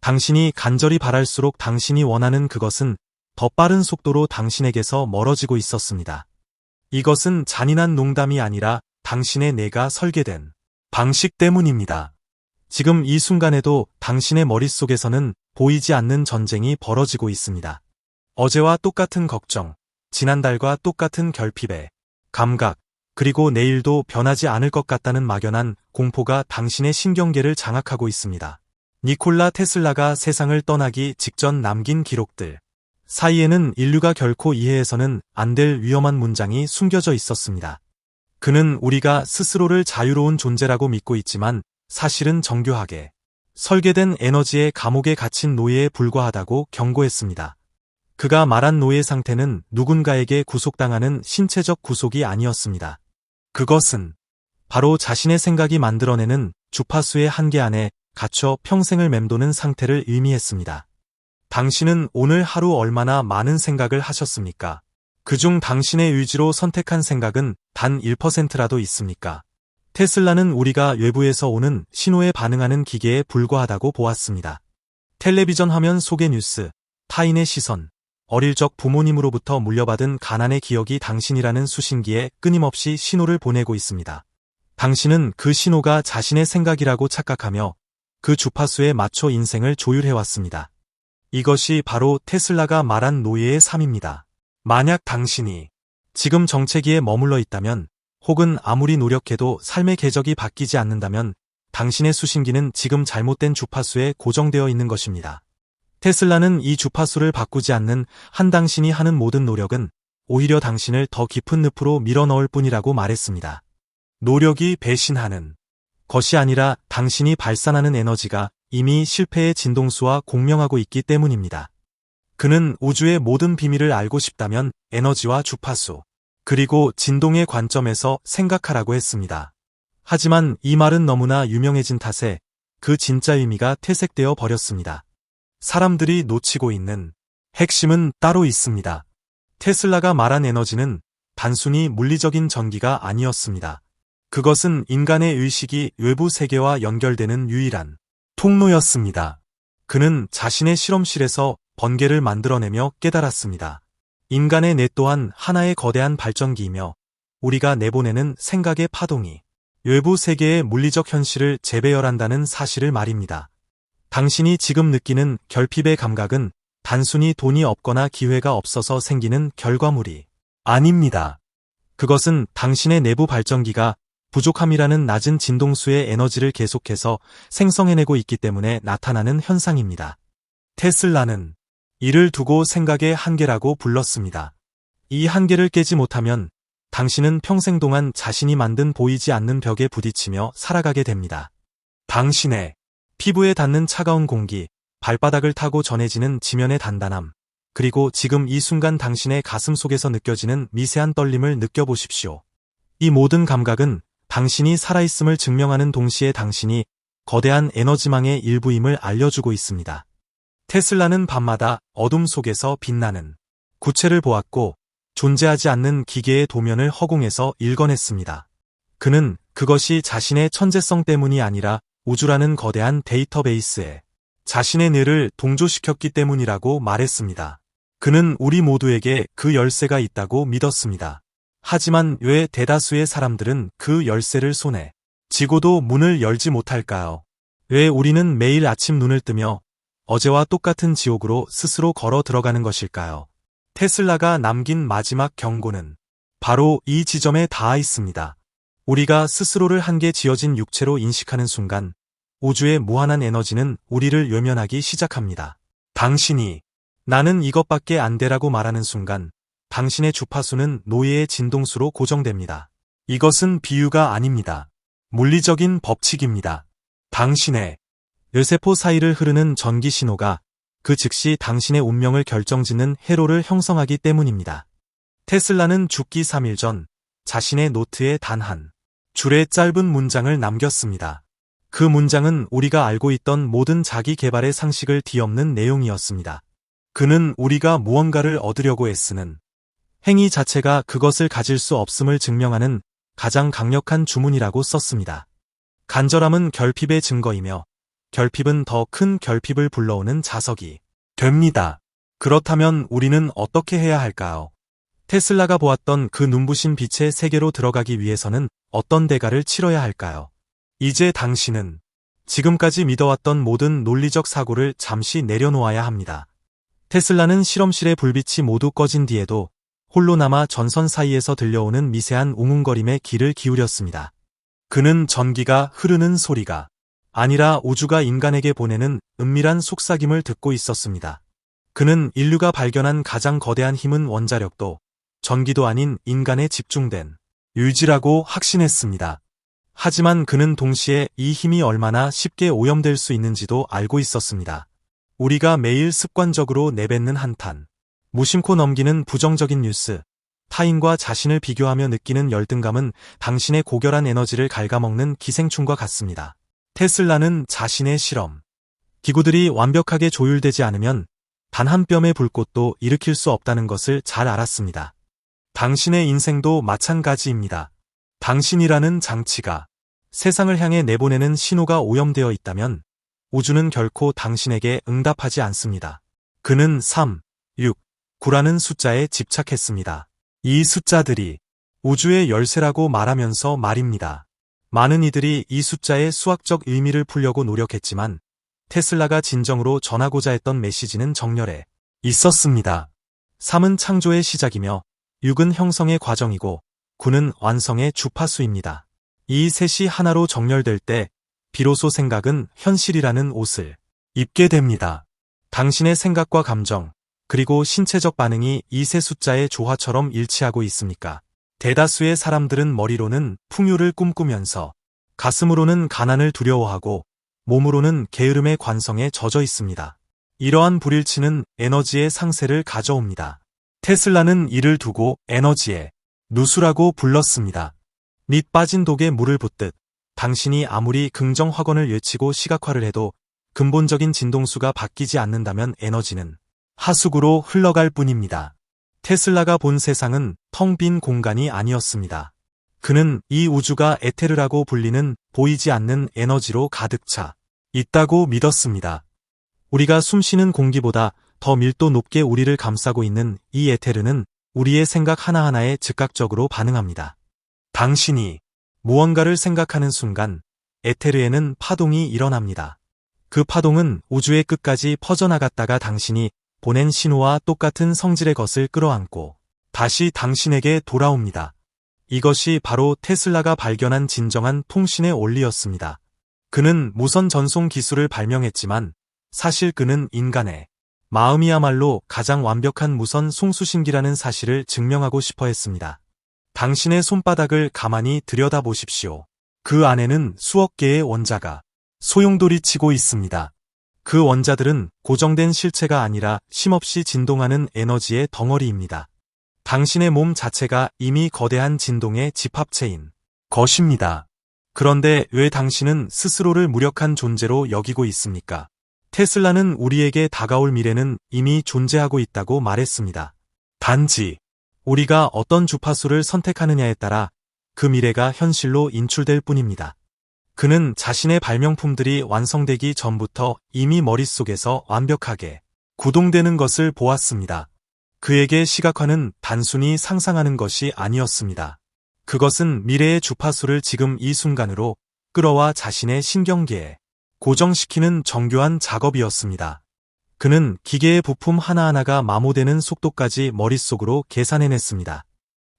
당신이 간절히 바랄수록 당신이 원하는 그것은 더 빠른 속도로 당신에게서 멀어지고 있었습니다. 이것은 잔인한 농담이 아니라 당신의 뇌가 설계된 방식 때문입니다. 지금 이 순간에도 당신의 머릿속에서는 보이지 않는 전쟁이 벌어지고 있습니다. 어제와 똑같은 걱정, 지난달과 똑같은 결핍의 감각, 그리고 내일도 변하지 않을 것 같다는 막연한 공포가 당신의 신경계를 장악하고 있습니다. 니콜라 테슬라가 세상을 떠나기 직전 남긴 기록들 사이에는 인류가 결코 이해해서는 안 될 위험한 문장이 숨겨져 있었습니다. 그는 우리가 스스로를 자유로운 존재라고 믿고 있지만 사실은 정교하게 설계된 에너지의 감옥에 갇힌 노예에 불과하다고 경고했습니다. 그가 말한 노예 상태는 누군가에게 구속당하는 신체적 구속이 아니었습니다. 그것은 바로 자신의 생각이 만들어내는 주파수의 한계 안에 갇혀 평생을 맴도는 상태를 의미했습니다. 당신은 오늘 하루 얼마나 많은 생각을 하셨습니까? 그중 당신의 의지로 선택한 생각은 단 1%라도 있습니까? 테슬라는 우리가 외부에서 오는 신호에 반응하는 기계에 불과하다고 보았습니다. 텔레비전 화면 속의 뉴스, 타인의 시선, 어릴 적 부모님으로부터 물려받은 가난의 기억이 당신이라는 수신기에 끊임없이 신호를 보내고 있습니다. 당신은 그 신호가 자신의 생각이라고 착각하며 그 주파수에 맞춰 인생을 조율해왔습니다. 이것이 바로 테슬라가 말한 노예의 삶입니다. 만약 당신이 지금 정체기에 머물러 있다면, 혹은 아무리 노력해도 삶의 궤적이 바뀌지 않는다면 당신의 수신기는 지금 잘못된 주파수에 고정되어 있는 것입니다. 테슬라는 이 주파수를 바꾸지 않는 한 당신이 하는 모든 노력은 오히려 당신을 더 깊은 늪으로 밀어넣을 뿐이라고 말했습니다. 노력이 배신하는 것이 아니라 당신이 발산하는 에너지가 이미 실패의 진동수와 공명하고 있기 때문입니다. 그는 우주의 모든 비밀을 알고 싶다면 에너지와 주파수, 그리고 진동의 관점에서 생각하라고 했습니다. 하지만 이 말은 너무나 유명해진 탓에 그 진짜 의미가 퇴색되어 버렸습니다. 사람들이 놓치고 있는 핵심은 따로 있습니다. 테슬라가 말한 에너지는 단순히 물리적인 전기가 아니었습니다. 그것은 인간의 의식이 외부 세계와 연결되는 유일한 통로였습니다. 그는 자신의 실험실에서 번개를 만들어내며 깨달았습니다. 인간의 뇌 또한 하나의 거대한 발전기이며 우리가 내보내는 생각의 파동이 외부 세계의 물리적 현실을 재배열한다는 사실을 말입니다. 당신이 지금 느끼는 결핍의 감각은 단순히 돈이 없거나 기회가 없어서 생기는 결과물이 아닙니다. 그것은 당신의 내부 발전기가 부족함이라는 낮은 진동수의 에너지를 계속해서 생성해내고 있기 때문에 나타나는 현상입니다. 테슬라는 이를 두고 생각의 한계라고 불렀습니다. 이 한계를 깨지 못하면 당신은 평생 동안 자신이 만든 보이지 않는 벽에 부딪히며 살아가게 됩니다. 당신의 피부에 닿는 차가운 공기, 발바닥을 타고 전해지는 지면의 단단함, 그리고 지금 이 순간 당신의 가슴 속에서 느껴지는 미세한 떨림을 느껴보십시오. 이 모든 감각은 당신이 살아있음을 증명하는 동시에 당신이 거대한 에너지망의 일부임을 알려주고 있습니다. 테슬라는 밤마다 어둠 속에서 빛나는 구체를 보았고 존재하지 않는 기계의 도면을 허공에서 읽어냈습니다. 그는 그것이 자신의 천재성 때문이 아니라 우주라는 거대한 데이터베이스에 자신의 뇌를 동조시켰기 때문이라고 말했습니다. 그는 우리 모두에게 그 열쇠가 있다고 믿었습니다. 하지만 왜 대다수의 사람들은 그 열쇠를 손에 쥐고도 문을 열지 못할까요? 왜 우리는 매일 아침 눈을 뜨며 어제와 똑같은 지옥으로 스스로 걸어 들어가는 것일까요? 테슬라가 남긴 마지막 경고는 바로 이 지점에 닿아 있습니다. 우리가 스스로를 한계 지어진 육체로 인식하는 순간 우주의 무한한 에너지는 우리를 외면하기 시작합니다. 당신이 나는 이것밖에 안 돼라고 말하는 순간 당신의 주파수는 노예의 진동수로 고정됩니다. 이것은 비유가 아닙니다. 물리적인 법칙입니다. 당신의 뇌세포 사이를 흐르는 전기 신호가 그 즉시 당신의 운명을 결정짓는 회로를 형성하기 때문입니다. 테슬라는 죽기 3일 전 자신의 노트에 단 한 줄의 짧은 문장을 남겼습니다. 그 문장은 우리가 알고 있던 모든 자기 개발의 상식을 뒤엎는 내용이었습니다. 그는 우리가 무언가를 얻으려고 애쓰는 행위 자체가 그것을 가질 수 없음을 증명하는 가장 강력한 주문이라고 썼습니다. 간절함은 결핍의 증거이며 결핍은 더 큰 결핍을 불러오는 자석이 됩니다. 그렇다면 우리는 어떻게 해야 할까요? 테슬라가 보았던 그 눈부신 빛의 세계로 들어가기 위해서는 어떤 대가를 치러야 할까요? 이제 당신은 지금까지 믿어왔던 모든 논리적 사고를 잠시 내려놓아야 합니다. 테슬라는 실험실의 불빛이 모두 꺼진 뒤에도 홀로 남아 전선 사이에서 들려오는 미세한 웅웅거림에 귀를 기울였습니다. 그는 전기가 흐르는 소리가 아니라 우주가 인간에게 보내는 은밀한 속삭임을 듣고 있었습니다. 그는 인류가 발견한 가장 거대한 힘은 원자력도 전기도 아닌 인간에 집중된 유지라고 확신했습니다. 하지만 그는 동시에 이 힘이 얼마나 쉽게 오염될 수 있는지도 알고 있었습니다. 우리가 매일 습관적으로 내뱉는 한탄, 무심코 넘기는 부정적인 뉴스, 타인과 자신을 비교하며 느끼는 열등감은 당신의 고결한 에너지를 갉아먹는 기생충과 같습니다. 테슬라는 자신의 실험, 기구들이 완벽하게 조율되지 않으면 단 한 뼘의 불꽃도 일으킬 수 없다는 것을 잘 알았습니다. 당신의 인생도 마찬가지입니다. 당신이라는 장치가 세상을 향해 내보내는 신호가 오염되어 있다면 우주는 결코 당신에게 응답하지 않습니다. 그는 3, 6, 9라는 숫자에 집착했습니다. 이 숫자들이 우주의 열쇠라고 말하면서 말입니다. 많은 이들이 이 숫자의 수학적 의미를 풀려고 노력했지만 테슬라가 진정으로 전하고자 했던 메시지는 정렬에 있었습니다. 3은 창조의 시작이며 6은 형성의 과정이고 9는 완성의 주파수입니다. 이 셋이 하나로 정렬될 때 비로소 생각은 현실이라는 옷을 입게 됩니다. 당신의 생각과 감정, 그리고 신체적 반응이 이 세 숫자의 조화처럼 일치하고 있습니까? 대다수의 사람들은 머리로는 풍요를 꿈꾸면서 가슴으로는 가난을 두려워하고 몸으로는 게으름의 관성에 젖어 있습니다. 이러한 불일치는 에너지의 상세를 가져옵니다. 테슬라는 이를 두고 에너지의 누수라고 불렀습니다. 밑 빠진 독에 물을 붓듯 당신이 아무리 긍정 확언을 외치고 시각화를 해도 근본적인 진동수가 바뀌지 않는다면 에너지는 하수구로 흘러갈 뿐입니다. 테슬라가 본 세상은 텅 빈 공간이 아니었습니다. 그는 이 우주가 에테르라고 불리는 보이지 않는 에너지로 가득 차 있다고 믿었습니다. 우리가 숨쉬는 공기보다 더 밀도 높게 우리를 감싸고 있는 이 에테르는 우리의 생각 하나하나에 즉각적으로 반응합니다. 당신이 무언가를 생각하는 순간 에테르에는 파동이 일어납니다. 그 파동은 우주의 끝까지 퍼져나갔다가 당신이 보낸 신호와 똑같은 성질의 것을 끌어안고 다시 당신에게 돌아옵니다. 이것이 바로 테슬라가 발견한 진정한 통신의 원리였습니다. 그는 무선 전송 기술을 발명했지만 사실 그는 인간의 마음이야말로 가장 완벽한 무선 송수신기라는 사실을 증명하고 싶어 했습니다. 당신의 손바닥을 가만히 들여다보십시오. 그 안에는 수억 개의 원자가 소용돌이치고 있습니다. 그 원자들은 고정된 실체가 아니라 쉼없이 진동하는 에너지의 덩어리입니다. 당신의 몸 자체가 이미 거대한 진동의 집합체인 것입니다. 그런데 왜 당신은 스스로를 무력한 존재로 여기고 있습니까? 테슬라는 우리에게 다가올 미래는 이미 존재하고 있다고 말했습니다. 단지 우리가 어떤 주파수를 선택하느냐에 따라 그 미래가 현실로 인출될 뿐입니다. 그는 자신의 발명품들이 완성되기 전부터 이미 머릿속에서 완벽하게 구동되는 것을 보았습니다. 그에게 시각화는 단순히 상상하는 것이 아니었습니다. 그것은 미래의 주파수를 지금 이 순간으로 끌어와 자신의 신경계에 고정시키는 정교한 작업이었습니다. 그는 기계의 부품 하나하나가 마모되는 속도까지 머릿속으로 계산해냈습니다.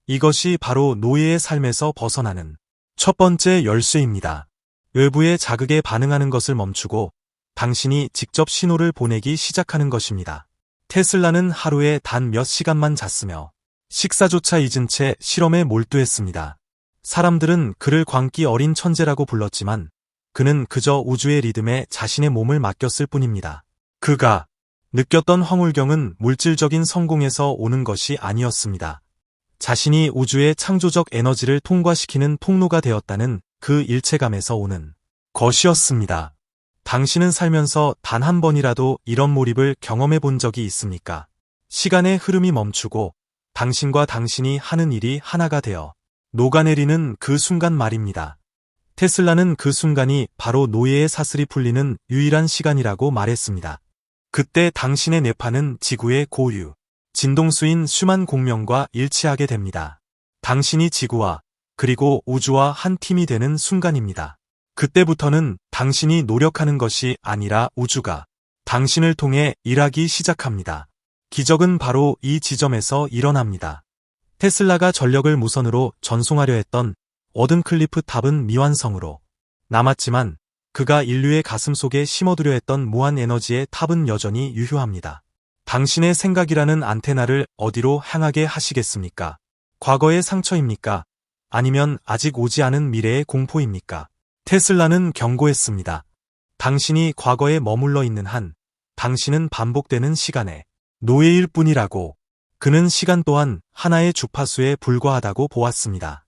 이것이 바로 노예의 삶에서 벗어나는 첫 번째 열쇠입니다. 외부의 자극에 반응하는 것을 멈추고 당신이 직접 신호를 보내기 시작하는 것입니다. 테슬라는 하루에 단 몇 시간만 잤으며 식사조차 잊은 채 실험에 몰두했습니다. 사람들은 그를 광기 어린 천재라고 불렀지만 그는 그저 우주의 리듬에 자신의 몸을 맡겼을 뿐입니다. 그가 느꼈던 황홀경은 물질적인 성공에서 오는 것이 아니었습니다. 자신이 우주의 창조적 에너지를 통과시키는 통로가 되었다는 그 일체감에서 오는 것이었습니다. 당신은 살면서 단 한 번이라도 이런 몰입을 경험해 본 적이 있습니까? 시간의 흐름이 멈추고 당신과 당신이 하는 일이 하나가 되어 녹아내리는 그 순간 말입니다. 테슬라는 그 순간이 바로 노예의 사슬이 풀리는 유일한 시간이라고 말했습니다. 그때 당신의 뇌파는 지구의 고유, 진동수인 슈만 공명과 일치하게 됩니다. 당신이 지구와 그리고 우주와 한 팀이 되는 순간입니다. 그때부터는 당신이 노력하는 것이 아니라 우주가 당신을 통해 일하기 시작합니다. 기적은 바로 이 지점에서 일어납니다. 테슬라가 전력을 무선으로 전송하려 했던 워든클리프 탑은 미완성으로 남았지만 그가 인류의 가슴 속에 심어두려 했던 무한 에너지의 탑은 여전히 유효합니다. 당신의 생각이라는 안테나를 어디로 향하게 하시겠습니까? 과거의 상처입니까? 아니면 아직 오지 않은 미래의 공포입니까? 테슬라는 경고했습니다. 당신이 과거에 머물러 있는 한 당신은 반복되는 시간의 노예일 뿐이라고. 그는 시간 또한 하나의 주파수에 불과하다고 보았습니다.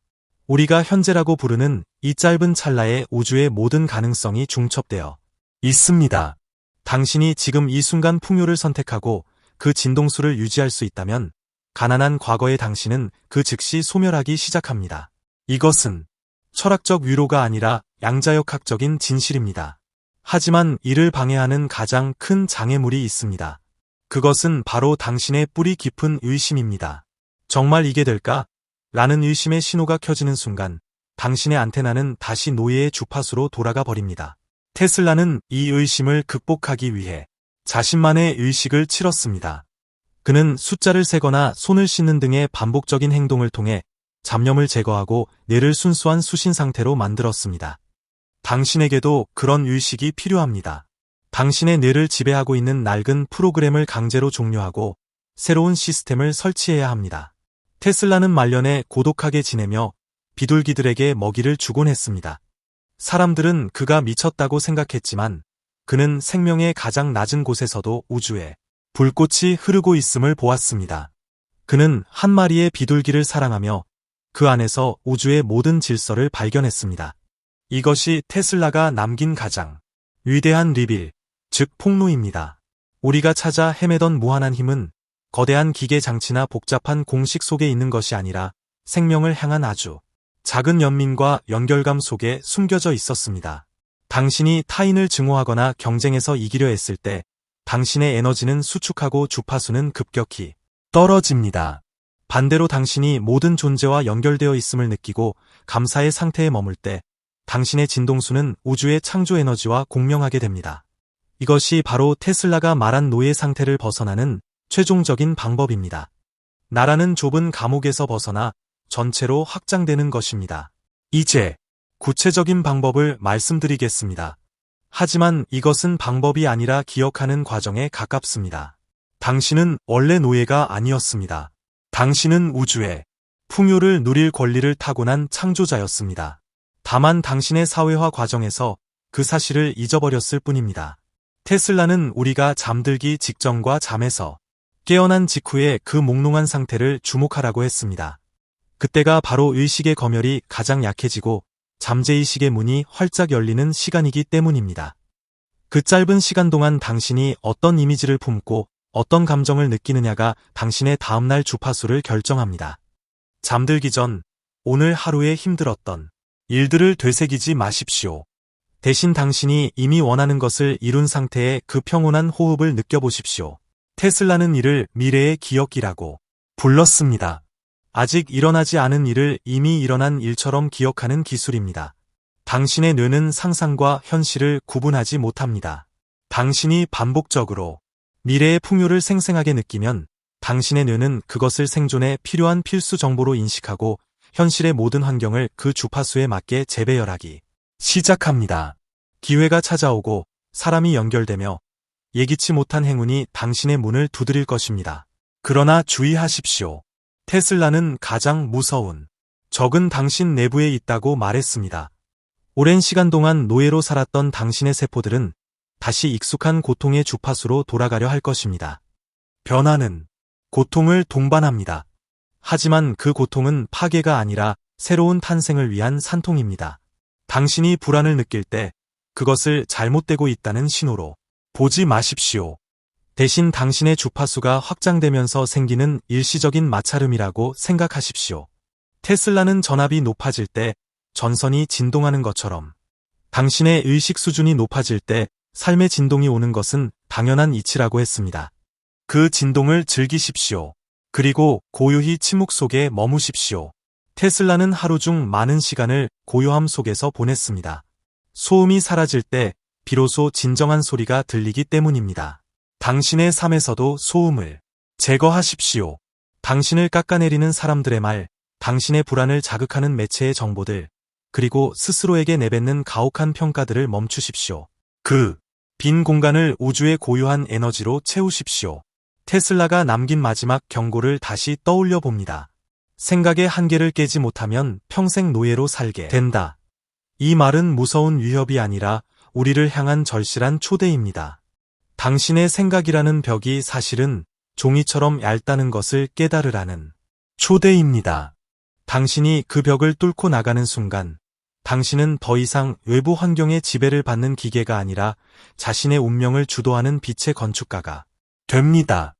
우리가 현재라고 부르는 이 짧은 찰나에 우주의 모든 가능성이 중첩되어 있습니다. 당신이 지금 이 순간 풍요를 선택하고 그 진동수를 유지할 수 있다면 가난한 과거의 당신은 그 즉시 소멸하기 시작합니다. 이것은 철학적 위로가 아니라 양자역학적인 진실입니다. 하지만 이를 방해하는 가장 큰 장애물이 있습니다. 그것은 바로 당신의 뿌리 깊은 의심입니다. 정말 이게 될까? 라는 의심의 신호가 켜지는 순간 당신의 안테나는 다시 노예의 주파수로 돌아가 버립니다. 테슬라는 이 의심을 극복하기 위해 자신만의 의식을 치렀습니다. 그는 숫자를 세거나 손을 씻는 등의 반복적인 행동을 통해 잡념을 제거하고 뇌를 순수한 수신 상태로 만들었습니다. 당신에게도 그런 의식이 필요합니다. 당신의 뇌를 지배하고 있는 낡은 프로그램을 강제로 종료하고 새로운 시스템을 설치해야 합니다. 테슬라는 말년에 고독하게 지내며 비둘기들에게 먹이를 주곤 했습니다. 사람들은 그가 미쳤다고 생각했지만 그는 생명의 가장 낮은 곳에서도 우주에 불꽃이 흐르고 있음을 보았습니다. 그는 한 마리의 비둘기를 사랑하며 그 안에서 우주의 모든 질서를 발견했습니다. 이것이 테슬라가 남긴 가장 위대한 리빌, 즉 폭로입니다. 우리가 찾아 헤매던 무한한 힘은 거대한 기계 장치나 복잡한 공식 속에 있는 것이 아니라 생명을 향한 아주 작은 연민과 연결감 속에 숨겨져 있었습니다. 당신이 타인을 증오하거나 경쟁에서 이기려 했을 때 당신의 에너지는 수축하고 주파수는 급격히 떨어집니다. 반대로 당신이 모든 존재와 연결되어 있음을 느끼고 감사의 상태에 머물 때 당신의 진동수는 우주의 창조 에너지와 공명하게 됩니다. 이것이 바로 테슬라가 말한 노예 상태를 벗어나는 최종적인 방법입니다. 나라는 좁은 감옥에서 벗어나 전체로 확장되는 것입니다. 이제 구체적인 방법을 말씀드리겠습니다. 하지만 이것은 방법이 아니라 기억하는 과정에 가깝습니다. 당신은 원래 노예가 아니었습니다. 당신은 우주의 풍요를 누릴 권리를 타고난 창조자였습니다. 다만 당신의 사회화 과정에서 그 사실을 잊어버렸을 뿐입니다. 테슬라는 우리가 잠들기 직전과 잠에서 깨어난 직후에 그 몽롱한 상태를 주목하라고 했습니다. 그때가 바로 의식의 검열이 가장 약해지고 잠재의식의 문이 활짝 열리는 시간이기 때문입니다. 그 짧은 시간 동안 당신이 어떤 이미지를 품고 어떤 감정을 느끼느냐가 당신의 다음날 주파수를 결정합니다. 잠들기 전 오늘 하루에 힘들었던 일들을 되새기지 마십시오. 대신 당신이 이미 원하는 것을 이룬 상태의 그 평온한 호흡을 느껴보십시오. 테슬라는 이를 미래의 기억이라고 불렀습니다. 아직 일어나지 않은 일을 이미 일어난 일처럼 기억하는 기술입니다. 당신의 뇌는 상상과 현실을 구분하지 못합니다. 당신이 반복적으로 미래의 풍요를 생생하게 느끼면 당신의 뇌는 그것을 생존에 필요한 필수 정보로 인식하고 현실의 모든 환경을 그 주파수에 맞게 재배열하기 시작합니다. 기회가 찾아오고 사람이 연결되며 예기치 못한 행운이 당신의 문을 두드릴 것입니다. 그러나 주의하십시오. 테슬라는 가장 무서운 적은 당신 내부에 있다고 말했습니다. 오랜 시간 동안 노예로 살았던 당신의 세포들은 다시 익숙한 고통의 주파수로 돌아가려 할 것입니다. 변화는 고통을 동반합니다. 하지만 그 고통은 파괴가 아니라 새로운 탄생을 위한 산통입니다. 당신이 불안을 느낄 때 그것을 잘못되고 있다는 신호로 보지 마십시오. 대신 당신의 주파수가 확장되면서 생기는 일시적인 마찰음이라고 생각하십시오. 테슬라는 전압이 높아질 때 전선이 진동하는 것처럼 당신의 의식 수준이 높아질 때 삶의 진동이 오는 것은 당연한 이치라고 했습니다. 그 진동을 즐기십시오. 그리고 고요히 침묵 속에 머무십시오. 테슬라는 하루 중 많은 시간을 고요함 속에서 보냈습니다. 소음이 사라질 때 비로소 진정한 소리가 들리기 때문입니다. 당신의 삶에서도 소음을 제거하십시오. 당신을 깎아내리는 사람들의 말, 당신의 불안을 자극하는 매체의 정보들, 그리고 스스로에게 내뱉는 가혹한 평가들을 멈추십시오. 그 빈 공간을 우주의 고요한 에너지로 채우십시오. 테슬라가 남긴 마지막 경고를 다시 떠올려 봅니다. 생각의 한계를 깨지 못하면 평생 노예로 살게 된다. 이 말은 무서운 위협이 아니라 우리를 향한 절실한 초대입니다. 당신의 생각이라는 벽이 사실은 종이처럼 얇다는 것을 깨달으라는 초대입니다. 당신이 그 벽을 뚫고 나가는 순간, 당신은 더 이상 외부 환경의 지배를 받는 기계가 아니라 자신의 운명을 주도하는 빛의 건축가가 됩니다.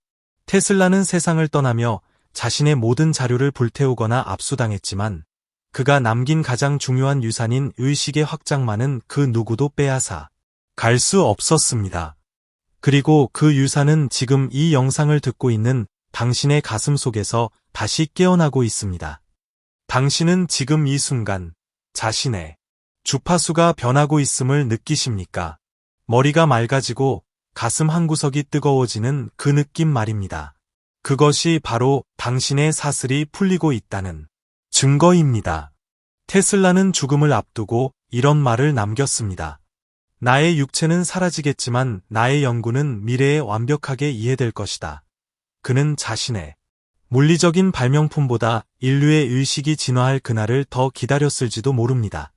테슬라는 세상을 떠나며 자신의 모든 자료를 불태우거나 압수당했지만 그가 남긴 가장 중요한 유산인 의식의 확장만은 그 누구도 빼앗아 갈 수 없었습니다. 그리고 그 유산은 지금 이 영상을 듣고 있는 당신의 가슴 속에서 다시 깨어나고 있습니다. 당신은 지금 이 순간 자신의 주파수가 변하고 있음을 느끼십니까? 머리가 맑아지고 가슴 한구석이 뜨거워지는 그 느낌 말입니다. 그것이 바로 당신의 사슬이 풀리고 있다는 증거입니다. 테슬라는 죽음을 앞두고 이런 말을 남겼습니다. 나의 육체는 사라지겠지만 나의 연구는 미래에 완벽하게 이해될 것이다. 그는 자신의 물리적인 발명품보다 인류의 의식이 진화할 그날을 더 기다렸을지도 모릅니다.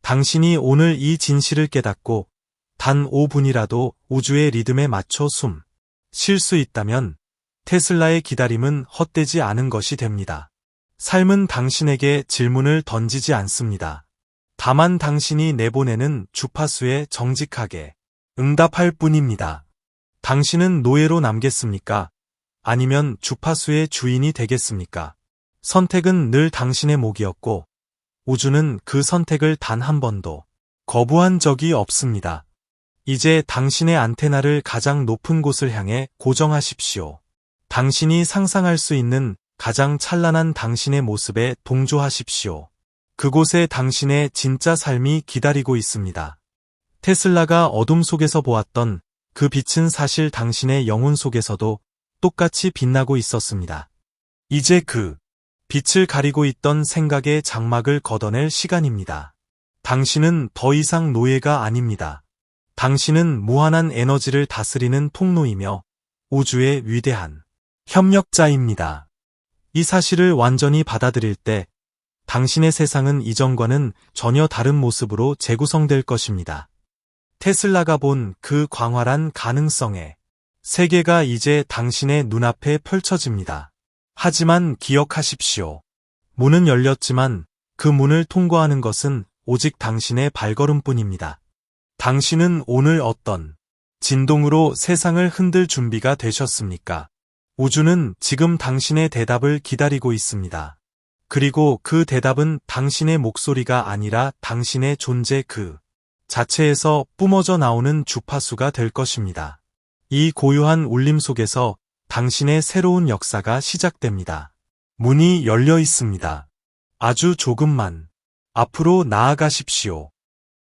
당신이 오늘 이 진실을 깨닫고 단 5분이라도 우주의 리듬에 맞춰 숨 쉴 수 있다면 테슬라의 기다림은 헛되지 않은 것이 됩니다. 삶은 당신에게 질문을 던지지 않습니다. 다만 당신이 내보내는 주파수에 정직하게 응답할 뿐입니다. 당신은 노예로 남겠습니까? 아니면 주파수의 주인이 되겠습니까? 선택은 늘 당신의 몫이었고 우주는 그 선택을 단 한 번도 거부한 적이 없습니다. 이제 당신의 안테나를 가장 높은 곳을 향해 고정하십시오. 당신이 상상할 수 있는 가장 찬란한 당신의 모습에 동조하십시오. 그곳에 당신의 진짜 삶이 기다리고 있습니다. 테슬라가 어둠 속에서 보았던 그 빛은 사실 당신의 영혼 속에서도 똑같이 빛나고 있었습니다. 이제 그 빛을 가리고 있던 생각의 장막을 걷어낼 시간입니다. 당신은 더 이상 노예가 아닙니다. 당신은 무한한 에너지를 다스리는 통로이며 우주의 위대한 협력자입니다. 이 사실을 완전히 받아들일 때 당신의 세상은 이전과는 전혀 다른 모습으로 재구성될 것입니다. 테슬라가 본 그 광활한 가능성의 세계가 이제 당신의 눈앞에 펼쳐집니다. 하지만 기억하십시오. 문은 열렸지만 그 문을 통과하는 것은 오직 당신의 발걸음뿐입니다. 당신은 오늘 어떤 진동으로 세상을 흔들 준비가 되셨습니까? 우주는 지금 당신의 대답을 기다리고 있습니다. 그리고 그 대답은 당신의 목소리가 아니라 당신의 존재 그 자체에서 뿜어져 나오는 주파수가 될 것입니다. 이 고요한 울림 속에서 당신의 새로운 역사가 시작됩니다. 문이 열려 있습니다. 아주 조금만 앞으로 나아가십시오.